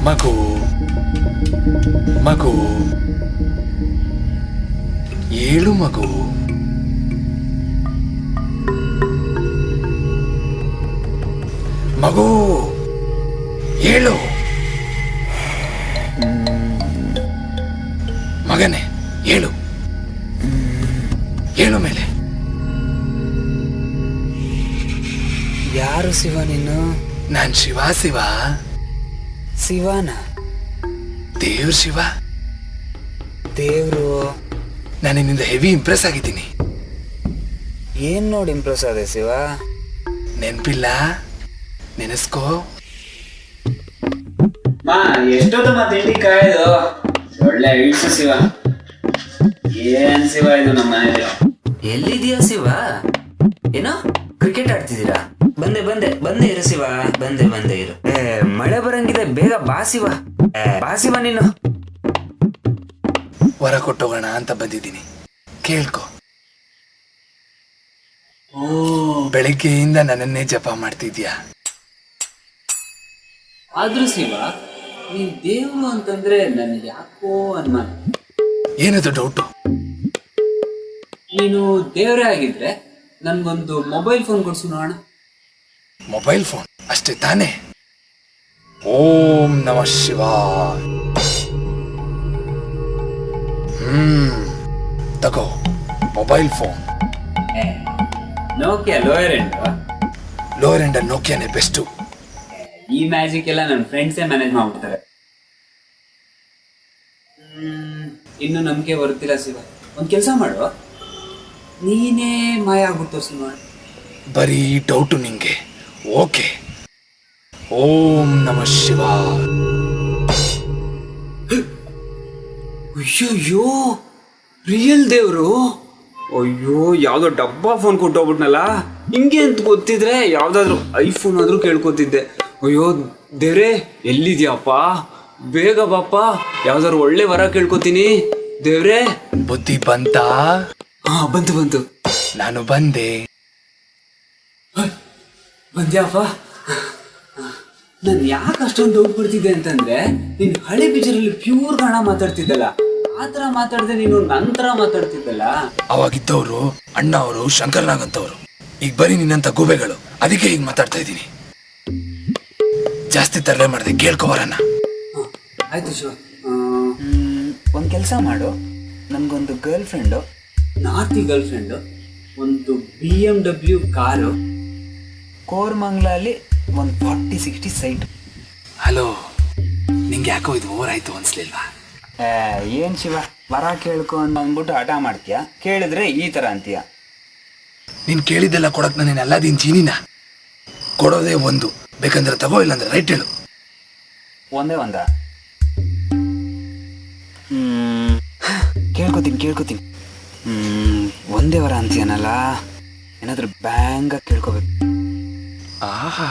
ಮಗು ಮಗು ಏಳು ಮಗು. ಮಗು ಏಳು. ಮಗನೇ ಏಳು, ಏಳು ಮೇಲೆ. ಯಾರು ಶಿವ ನೀನು? ನಾನ್ ಶಿವ. ಶಿವ ಶಿವನ? ದೇವ್ರ ಶಿವ. ದೇವ್ರು? ನಾನು ನಿನ್ನಿಂದ ಹೆವಿ ಇಂಪ್ರೆಸ್ ಆಗಿದ್ದೀನಿ. ಏನ್ ನೋಡಿ ಇಂಪ್ರೆಸ್ ಆದೆ ಶಿವ? ನೆನ್ಪಿಲ್ಲ? ನೆನೆಸ್ಕೋ. ಎಷ್ಟೊತ್ತು ತಿಂಡಿ ಕಾಯ್ದು ಒಳ್ಳೆ ಇಳಿಸು ಶಿವ. ಏನ್ ಶಿವ ಇದು ನಮ್ಮ ಮನೇಲಿ? ಎಲ್ಲಿದೀಯ ಶಿವ? ಏನೋ ಕ್ರಿಕೆಟ್ ಆಡ್ತಿದ್ದೀರಾ? ಬಂದೆ ಬಂದೆ ಬಂದೆ ಇರು ಶಿವ, ಬಂದೆ ಬಂದೆ ಇರು. ಮಳೆ ಬರಂಗಿದೆ, ಬೇಗ ಬಾ ಶಿವ. ಬಾ ಶಿವ ನೀನು. ವರ ಕೊಟ್ಟೋಗೋಣ ಅಂತ ಬಂದಿದ್ದೀನಿ, ಕೇಳ್ಕೊ. ಬೆಳಿಗ್ಗೆಯಿಂದ ನನ್ನನ್ನೇ ಜಪ ಮಾಡ್ತಿದ್ಯಾ. ಆದ್ರೂ ಶಿವ, ನೀನ್ ದೇವ್ರು ಅಂತಂದ್ರೆ ನನ್ಗೆ ಯಾಕೋ ಅನುಮಾನ. ಏನದು ಡೌಟು? ನೀನು ದೇವ್ರೇ ಆಗಿದ್ರೆ ನನ್ಗೊಂದು ಮೊಬೈಲ್ ಫೋನ್ ಕೊಡ್ಸು ನೋಡೋಣ. ಮೊಬೈಲ್ ಫೋನ್ ಅಷ್ಟೇ ತಾನೇ? ಓಂ ನಮಃ ಶಿವಾಯ. ತಗೋ mobile phone. Nokia lower end. Lower end ನೋಕಿಯಾನೇ ಬೆಸ್ಟು. ಈ ಮ್ಯಾಜಿಕ್ ಎಲ್ಲ ನನ್ನ ಫ್ರೆಂಡ್ಸೇ ಮ್ಯಾನೇಜ್ ಮಾಡ್ಬಿಡ್ತಾರೆ. ಇನ್ನು ನಂಬಿಕೆ ಬರ್ತಿಲ್ಲ ಶಿವ. ಒಂದ್ ಕೆಲಸ ಮಾಡು, ನೀನೇ ಮಾಯ ಆಗ್ಬಿಟ್ಟು ತೋರ್ಸು ನೋಡ. ಬರೀ ಡೌಟು ನಿಂಗೆ? ಓಕೆ. ಓಂ ನಮಃ ಶಿವಾಯ. ಅಯ್ಯೋ, ರಿಯಲ್ ದೇವ್ರು? ಅಯ್ಯೋ, ಯಾವ್ದೋ ಡಬ್ಬಾ ಫೋನ್ ಕೊಟ್ಟೋಗ್ಬಿಟ್ನಲ್ಲ. ಹಿಂಗೆ ಅಂತ ಗೊತ್ತಿದ್ರೆ ಯಾವ್ದಾದ್ರು ಐಫೋನ್ ಆದ್ರೂ ಕೇಳ್ಕೊತಿದ್ದೆ. ಅಯ್ಯೋ ದೇವ್ರೇ, ಎಲ್ಲಿದ್ಯಪ್ಪ? ಬೇಗ ಬಾಪ, ಯಾವ್ದಾದ್ರು ಒಳ್ಳೆ ವರ ಕೇಳ್ಕೊತೀನಿ ದೇವ್ರೇ. ಬುದ್ಧಿ ಬಂತಾ? ಹಾ, ಬಂತು ಬಂತು. ನಾನು ಬಂದೆ. ಬಂದ್ಯಾಪ? ನಾನು ಯಾಕೆ ಅಷ್ಟೊಂದು ಡೌಟ್ ಬಿಡ್ತಿದ್ದೆ ಅಂತಂದ್ರೆ, ನೀನ್ ಹಳೆ ಪಿಕ್ಚರಲ್ಲಿ ಪ್ಯೂರ್ ಕನ್ನಡ ಮಾತಾಡ್ತಿದ್ದಲ್ಲ, ಆತರ ಮಾತಾಡ್ದೆ ನೀನು ನಂತರ ಮಾತಾಡ್ತಿದ್ದಲ್ಲ. ಅವಾಗಿದ್ದವರು ಅಣ್ಣ ಅವರು ಶಂಕರ್ನಾಗಂತವ್ರು. ಈಗ ಬರೀ ನಿನ್ನಂತ ಗೂಬೆಗಳು, ಅದಕ್ಕೆ ಈಗ ಮಾತಾಡ್ತಾ ಇದ್ದೀನಿ. ಜಾಸ್ತಿ ತರಲೆ ಮಾಡಿದೆ, ಕೇಳ್ಕೊಬರಣ. ಆಯ್ತು ಶಿವ. ಒಂದ್ ಕೆಲಸ ಮಾಡು, ನನ್ಗೊಂದು ಗರ್ಲ್ ಫ್ರೆಂಡು, ನಾರ್ತಿ ಗರ್ಲ್ ಫ್ರೆಂಡು, ಒಂದು BMW ಕಾರು, ಕೋರ್ಮಂಗ್ಲಲ್ಲಿ ಒಂದು 40-60 ಸೈಟ್. ಹಲೋ, ನಿಂಗೆ ಯಾಕೋ ಇದು ಓವರ್ ಆಯ್ತು ಅನ್ಸ್ಲಿಲ್ವಾ? ಏನ್ ಶಿವ, ವರ ಕೇಳ್ಕೊ ಅಂದ್ಬಿಟ್ಟು ಹಠ ಮಾಡ್ತೀಯ, ಕೇಳಿದ್ರೆ ಈ ತರ ಅಂತೀಯ. ನೀನ್ ಕೇಳಿದ್ದೆಲ್ಲ ಕೊಡಕ್ ನಾನೇನೆಲ್ಲ ದಿನ ಚೀನಿನ ಕೊಡೋದೇ ಒಂದು. ಬೇಕಂದ್ರೆ ತಗೋ, ಇಲ್ಲಾಂದ್ರೆ ರೈಟ್ ಹೇಳು. ಒಂದೇ ಒಂದ ಕೇಳ್ಕೊತೀನಿ. ಒಂದೇ ವರ ಅಂತೀಯನಲ್ಲ, ಏನಾದ್ರೂ ಬ್ಯಾಂಗ ಕೇಳ್ಕೊಬೇಕು. ಆಹಾ,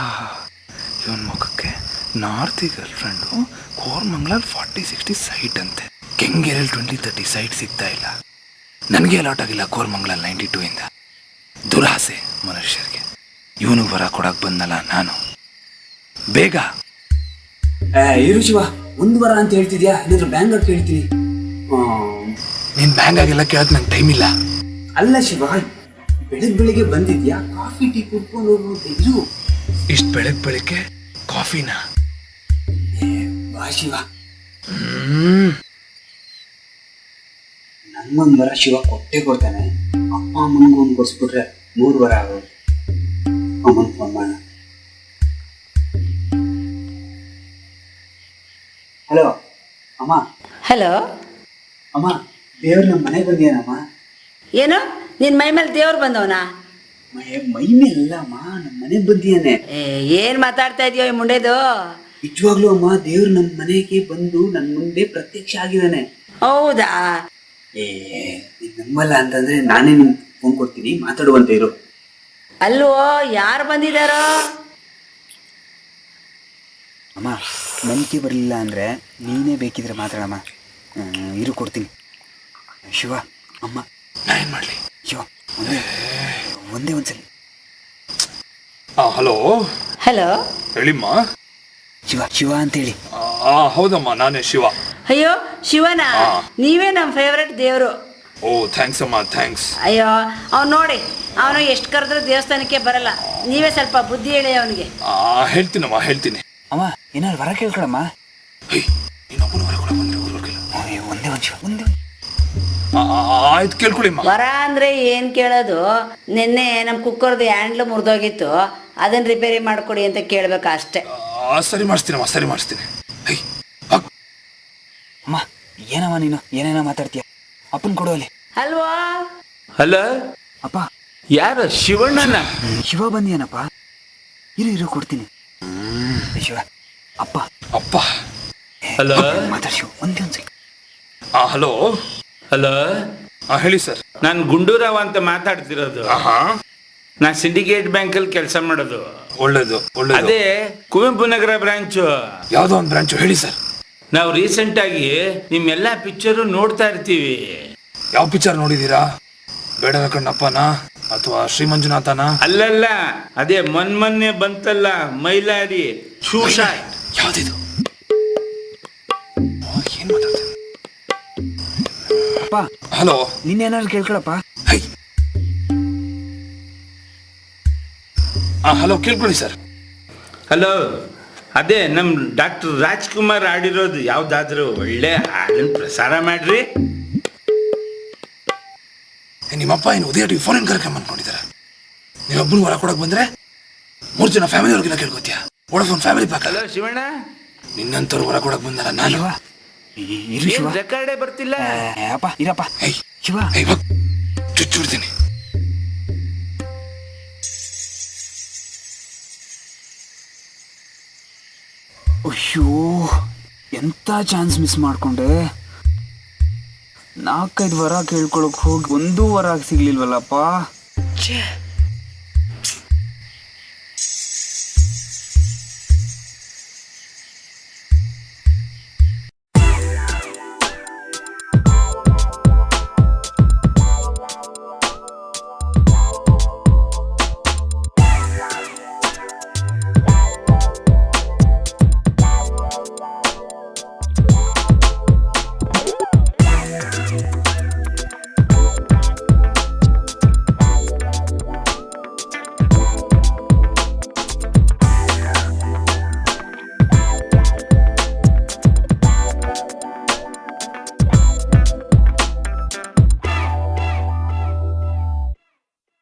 ಇವನ್ ಮುಖಕ್ಕೆ ನಾರ್ತಿ ಗರ್ಲ್ ಫ್ರೆಂಡು, ಕೋರ್ಮಂಗ್ಲಲ್ಲಿ 40-60 ಸೈಟ್ ಅಂತೆ. ಕೆಂಗೇರಲ್ಲಿ 20-30 ಸೈಟ್ ಸಿಗ್ತಾ ಇಲ್ಲ. ನನಗೆ ಅಲಾಟ್ ಆಗಿಲ್ಲ ಕೋರ್ಮಂಗ್ಲಲ್ಲಿ 92 ಇಂದ. ದುರಾಸೆ ಮನುಷ್ಯರಿಗೆ. ಇವನು ವರ ಕೊಡಕ್ ಬಂದಲ್ಲ ನಾನು. ಬೇಗ ಇರು ಶಿವ, ಒಂದು ವರ ಅಂತ ಹೇಳ್ತಿದ್ಯಾ, ಏನಾದ್ರೂ ಬ್ಯಾಂಗ ಕೇಳ್ತೀನಿ. ನೀನ್ ಬ್ಯಾಂಕ್ ಆಗೆಲ್ಲ ಕೇಳಕ್ ನಂಗೆ ಟೈಮ್ ಇಲ್ಲ. ಅಲ್ಲ ಶಿವ, ಬೆಳಿಗ್ಗೆ ಬಂದಿದ್ಯಾ, ಕಾಫಿ ಟೀ ಕುಡ್ಕೊಂಡು ಇರು. ಇಷ್ಟು ಬೆಳಗ್ಗೆ ಕಾಫಿನಾ? ಬಾ ಶಿವ. ನನ್ಗೊಂದು ವರ ಶಿವ ಕೊಡ್ತಾನೆ. ಅಪ್ಪ ಅಮ್ಮನಿಗೂ ಒಂದು ಕೊಡ್ಸ್ಬಿಟ್ರೆ 3 ವರ ಆಗೋದು. ಅಮ್ಮನ್ ಫೋನ್ ಮಾಡ. ಹಲೋ ಅಮ್ಮ. ಹಲೋ ಅಮ್ಮ, ದೇವ್ರು ನಮ್ಮ ಮನೆಗೆ ಬಂದಿಯಾನಮ್ಮ. ಏನು, ನಿನ್ ಮೈ ಮೇಲೆ ದೇವ್ರು ಬಂದವನಾ? ಮೈ ಮೇಲಲ್ಲ ಅಮ್ಮ, ನಮ್ಮ ಮನೆಗೆ ಬಂದಿಯಾನೆ. ಏನ್ ಮಾತಾಡ್ತಾ ಇದೀಯೋ ಈ ಮುಂಡೆದು? ನಿಜವಾಗ್ಲೂ ಅಮ್ಮ, ದೇವ್ರು ನಮ್ಮ ಮನೆಗೆ ಬಂದು ನನ್ನ ಮುಂದೆ ಪ್ರತ್ಯಕ್ಷ ಆಗಿದ್ದಾನೆ. ಹೌದಾ? ಏ ನೀನ್ ನಂಬಲ್ಲ ಅಂತಂದ್ರೆ ನಾನೇ ನಿನ್ ಫೋನ್ ಕೊಡ್ತೀನಿ, ಮಾತಾಡುವಂತ ಇರು. ಅಲ್ವೋ ಯಾರು ಬಂದಿದಾರೋ? ಅಮ್ಮ ನಂಬಿಕೆ ಬರಲಿಲ್ಲ ಅಂದ್ರೆ ನೀನೇ ಬೇಕಿದ್ರೆ ಮಾತಾಡಮ್ಮ. ಇರು ಕೊಡ್ತೀನಿ. ಶಿವ ಅಮ್ಮ ನಾ ಏನು ಮಾಡಲಿ? ಶಿವ ಒಂದೇ ಒಂದ್ಸಲಿ. ಹಲೋ ಹಲೋ ಹೇಳಿಮ್ಮ. ಶಿವ ಶಿವ ಅಂತೇಳಿ. ಹೌದಮ್ಮ, ನಾನೇ ಶಿವ. ಅಯ್ಯೋ ಶಿವನ, ನೀವೇ ನಮ್ಮ ಫೇವ್ರೆಟ್ ದೇವರು. ಓ ಥ್ಯಾಂಕ್ಸ್ ಅಮ್ಮ, ಥ್ಯಾಂಕ್ಸ್. ಅಯ್ಯೋ ಅವ್ನು ನೋಡಿ, ಅವನು ಎಷ್ಟು ಕರೆದ್ರೂ ದೇವಸ್ಥಾನಕ್ಕೆ ಬರಲ್ಲ. ನೀವೇ ಸ್ವಲ್ಪ ಬುದ್ಧಿ ಹೇಳಿ ಅವನಿಗೆ. ಹೇಳ್ತೀನಮ್ಮ, ಹೇಳ್ತೀನಿ. ಅಮ್ಮ ಏನಾದ್ರು ವರ ಕೇಳ್ಕೊಳಮ್ಮ. ಇನ್ನೊಬ್ಬರು ಹೊರ ಕೂಡ ಬಂದ್ರೆ ಊರ್ವರ್ಗಿಲ್ಲ. ಒಂದೇ ಒಂದು ಶಿವ, ಒಂದೇ ಆಯ್ತು ಕೇಳ್ಕೊಳ್ಳಿಮ್ಮ. ವರ ಅಂದ್ರೆ ಏನ್ ಕೇಳೋದು? ನಿನ್ನೆ ನಮ್ಮ ಕುಕ್ಕರ್ದು ಹ್ಯಾಂಡ್ಲು ಮುರಿದೋಗಿತ್ತು, ಅದನ್ನ ರಿಪೇರಿ ಮಾಡ್ಕೊಡಿ ಅಂತ ಕೇಳ್ಬೇಕು ಅಷ್ಟೇ. ಸರಿ ಮಾಡಿಸ್ತೀನಮ್ಮ, ಸರಿ ಮಾಡಿಸ್ತೀನಿ. ಅಮ್ಮ ಏನಮ್ಮ ನೀನು ಏನೇನೋ ಮಾತಾಡ್ತೀಯ? ಅಪ್ಪನ್ ಕೊಡುವಲ್ಲಿ. ಅಲ್ವಾ? ಹಲೋ, ಅಪ್ಪ ಯಾರು? ಶಿವಣ್ಣನ? ಶಿವ ಬಂದಿಯನಪ್ಪ. ಇರು ಕೊಡ್ತೀನಿ. ಶಿವ ಅಪ್ಪ ಅಪ್ಪ. ಹಲೋ ಮಾತಾಡ್ ಶಿವ, ಒಂದೇ ಒಂದು ಸೆಕೆಂಡ್. ಹಲೋ ಹಲೋ, ಹೇಳಿ ಸರ್. ನಾನು ಗುಂಡೂರಾವ್ ಅಂತ ಮಾತಾಡ್ತಿರೋದು. ನಾನು ಸಿಂಡಿಕೇಟ್ ಬ್ಯಾಂಕಲ್ಲಿ ಕೆಲಸ ಮಾಡೋದು. ಒಳ್ಳೇದು ಒಳ್ಳೇದು. ಅದೇ ಕುವೆಂಪು ನಗರ ಬ್ರಾಂಚು. ಯಾವುದೋ ಒಂದು ಬ್ರಾಂಚು, ಹೇಳಿ ಸರ್. ನಾವು ರೀಸೆಂಟ್ ಆಗಿ ನಿಮ್ಮೆಲ್ಲ ಪಿಕ್ಚರು ನೋಡ್ತಾ ಇರ್ತೀವಿ. ಯಾವ ಪಿಕ್ಚರ್ ನೋಡಿದೀರಾ? ಬೇಡರ ಕಣ್ಣಪ್ಪನ ಅಥವಾ ಶ್ರೀ ಮಂಜುನಾಥನ? ಅಲ್ಲಲ್ಲ, ಅದೇ ಮೊನ್ನೆ ಬಂತಲ್ಲ ಮೈಲಾರಿ ಶೂಷಾಯ್. ಯಾವ್ದಿದು? ಏನ್ ಮಾತಾಡ್ತೀನಿ? ಅಪ್ಪ ಹಲೋ, ನಿನ್ನೇನಾದ್ರು ಕೇಳ್ಕೊಳಪ್ಪ. ಹಲೋ ಕೇಳ್ಕೊಳ್ಳಿ ಸರ್. ಹಲೋ, ಅದೇ ನಮ್ಮ ಡಾಕ್ಟರ್ ರಾಜ್ಕುಮಾರ್ ಆಡಿರೋದು ಯಾವ್ದಾದ್ರು ಒಳ್ಳೆ ಹಾಡನ್ನ ಪ್ರಸಾರ ಮಾಡ್ರಿ. ನಿಮ್ಮಪ್ಪ ಏನು ಉದಯ ಟಿವಿ ಫೋನ್ ಕರ್ಕೊಂಡ್ ಅನ್ಕೊಂಡಿದ್ದಾರೆ? ನೀವೊಬ್ಬರು ಹೊರ ಕೊಡಕ್ ಬಂದ್ರೆ 3 ಜನ ಫ್ಯಾಮಿಲಿ ಅವ್ರಿಗೆಲ್ಲ ಕೇಳ್ಕೊತೀಯ? ವೋಡಫೋನ್ ಫ್ಯಾಮಿಲಿ ಪ್ಯಾಕ್. ಹಲೋ ಶಿವಣ್ಣ, ನಿನ್ನಂತವ್ರು ಹೊರ ಕೊಡಕ್ ಬಂದಾರ ನಾನು. ಇರು ಶಿವ. ರೆಕಾರ್ಡೇ ಬರ್ತಿಲ್ಲ. ಅಪ್ಪ ಇರಪ್ಪ. ಶಿವ ಚುಚ್ಚಿಡ್ತೀನಿ. ಅಯ್ಯೋ ಎಂತ ಚಾನ್ಸ್ ಮಿಸ್ ಮಾಡ್ಕೊಂಡೆ. 4-5 ವರ ಕೇಳ್ಕೊಳಕ್ ಹೋಗಿ 1 ವರ ಸಿಗ್ಲಿಲ್ವಲ್ಲಪ್ಪ.